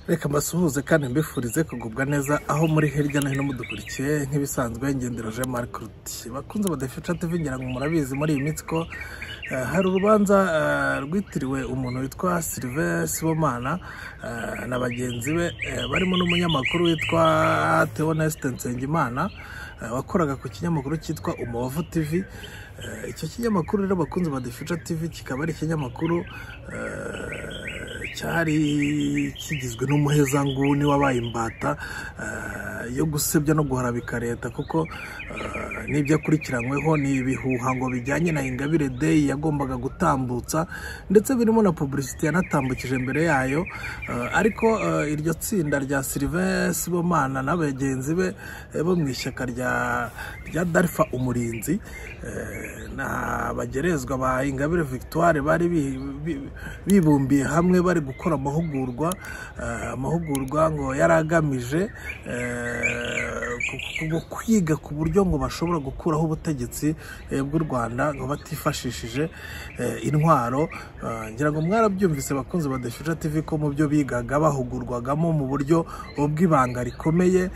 Reka mbasuhuze kandi mbifurize kugubwa neza aho muri hirya no hino mudukurikiye nk'ibisanzwe ngendera Jean Marc Ruti. Bakunze badafisha TV ngira ngo murabizi muri iyi minsi ko hari urubanza rwitiriwe umuntu witwa Sylvain Sibomana na bagenzi be barimo n'umunyamakuru witwa Theoneste Nsengimana wakoraga ku kinyamakuru cyitwa Umubavu TV. Icyo kinyamakuru rero bakunze badafisha TV kikaba ari ikinyamakuru cyari kigizwe n'umuhezanguni wabaye imbata yo gusebya no guharabika leta, kuko nibyo akurikiranyweho ni ibihuha ngo bijyanye na Ingabire Day yagombaga gutambutsa, ndetse birimo na publicity yanatambukije mbere yayo. Ariko iryo tsinda rya Sylvain Sibomana n'abagenzi be bo mu ishyaka rya Darfa Umurinzi na bagerezwa ba Ingabire Victoire bari bibumbiye hamwe bari gukora amahugurwa ngo yaragamije kwiga ku buryo ngo bashobora gukuraho ubutegetsi bw'u Rwanda ngo batifashishije intwaro. Ngira ngo mwarabyumvise bakunze badafisha TV ko mu byo bigaga bahugurwagamo mu buryo bw'ibanga rikomeye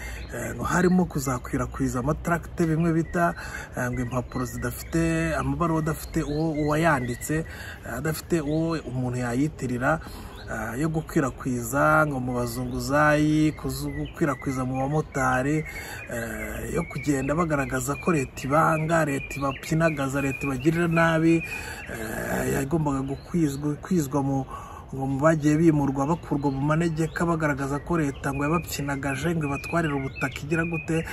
ngo harimo kuzakwirakwiza amatracte bimwe bita ngo impapuro zidafite amabaruwa, adafite uwayanditse, adafite uwo umuntu yayitirira, yo gukwirakwiza ngo mu bazunguzayi, gukwirakwiza mu bamotari, yo kugenda bagaragaza ko leta ibanga, leta ibapyinagaza, leta ibagirira nabi, yagombaga kwizwa mu bagiye bimurwa bakurwa mu manegeka bagaragaza ko leta ngo yabapyinagaje ngo batwarire ubutaka igira gute.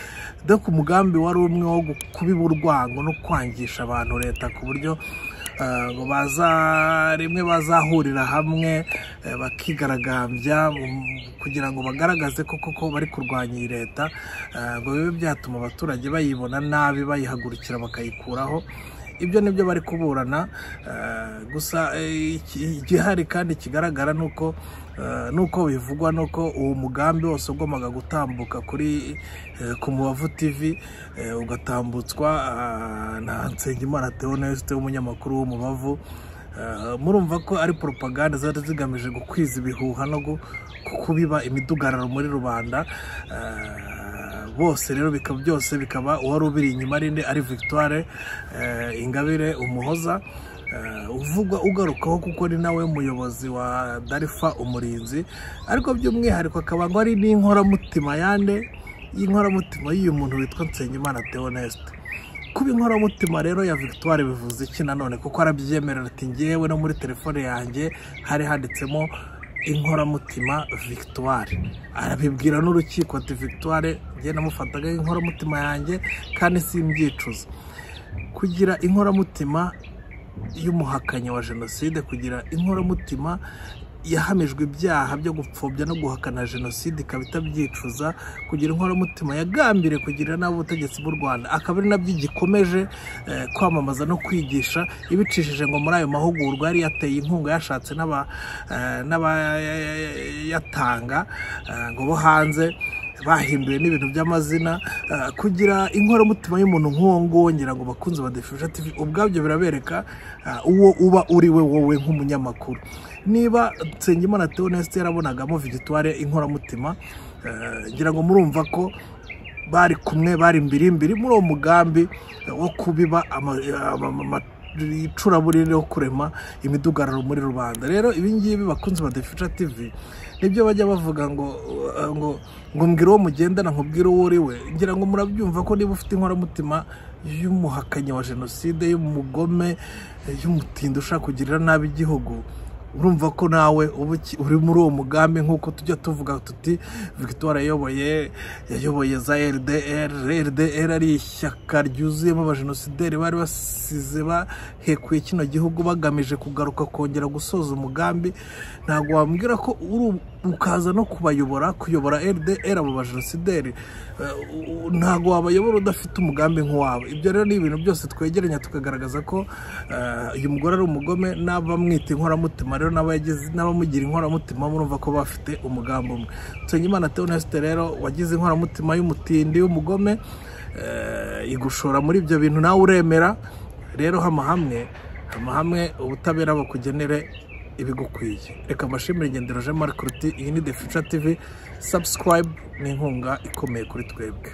Dore ku mugambi wari umwe wo kubiba urwango no kwangisha abantu leta, ku buryo ngo rimwe bazahurira hamwe bakigaragambya kugira ngo bagaragaze ko bari kurwanya iyi leta, ngo bibe byatuma abaturage bayibona nabi bayihagurukira bakayikuraho. Ibyo nibyo bari kuburana. Gusa igihari kandi kigaragara nuko bivugwa nuko uwo mugambi wose ugombaga gutambuka ku Mubavu TV ugatambutswa na Nsengimana Theoneste w'umunyamakuru w'Umubavu. Murumva ko ari propaganda zari zigamije gukwiza ibihuha no kubiba imidugararo muri rubanda. Bose rero bikaba uwari ubiri inyuma ari Victoire Ingabire Umuhoza ugarukaho kuko ni nawe muyobozi wa Darfa Umurinzi, ariko by'umwihariko akaba ngo ari n'inkoramutima y'inkoramutima y'uyu muntu witwa Nsengimana Theoneste. Kuba inkoramutima rero ya Victoire bivuze iki nanone? Kuko arabyemerera ati ngewe no muri telefone yanjye hari handitsemo inkoramutima Victoire. Arabibwira n'urukiko ati Victoire ngiye namufataga inkoramutima yanjye kandi simbyicuza. Kugira inkoramutima y'umuhakanyi wa jenoside, kugira inkoramutima yahamijwe ibyaha byo gupfobya no guhakana jenoside ikaba itabyicuza, kugira inkoramutima yagambire kugira nabi ubutegetsi bw'u Rwanda, akaba ari nabyo igikomeje kwamamaza no kwigisha ibicishije ngo muri ayo mahugurwa yari yateye inkunga yashatse n'abayatanga ngo bo hanze bahinduye n'ibintu by'amazina. Kugira inkoramutima y'umuntu nk'uwo nguwo ngira ngo bakunze badafisha TV ubwabyo birabereka uwo uba uri we wowe nk'umunyamakuru. Niba Nsengimana Theoneste yarabonagamo Victoire inkoramutima, ngira ngo murumva ko bari kumwe, bari mbiri muri uwo mugambi wo kubiba icuraburire yo kurema imidugararo muri rubanda. Rero ibi ngibi bakunze badafisha TV nibyo bajya bavuga ngo mbwira uwo mugendana nkubwira uwo uri we. Ngira ngo murabyumva ko niba ufite inkoramutima y'umuhakanyi wa jenoside, y'umugome, y'umutindi ushaka kugirira nabi igihugu, urumva ko nawe uri muri uwo mugambi. Nk'uko tujya tuvuga tuti Victoire yayoboye za RDR ari ishyaka ryuzuyemo abajenosideri bari basize bahekuye kino gihugu bagamije kugaruka kongera gusoza umugambi. Ntabwo wambwira ko ukaza no kuyobora RDR abo bajenosideri, ntabwo wabayobora udafite umugambi nk'uwabo. Ibyo rero ni ibintu byose twegeranya tukagaragaza ko uyu mugore ari umugome, n'abamwita inkoramutima rero n'abamugira inkoramutima murumva ko bafite umugambi umwe. Nsengimana Theoneste rero wagize inkoramutima y'umutindi y'umugome, igushora muri ibyo bintu nawe uremera. Rero hamwe ubutabera bakugenere ibigukwiye. Reka mbashimire Ngendero Jean Marc Ruti, iyi ni The Future TV. Subscribe ni inkunga ikomeye kuri twebwe.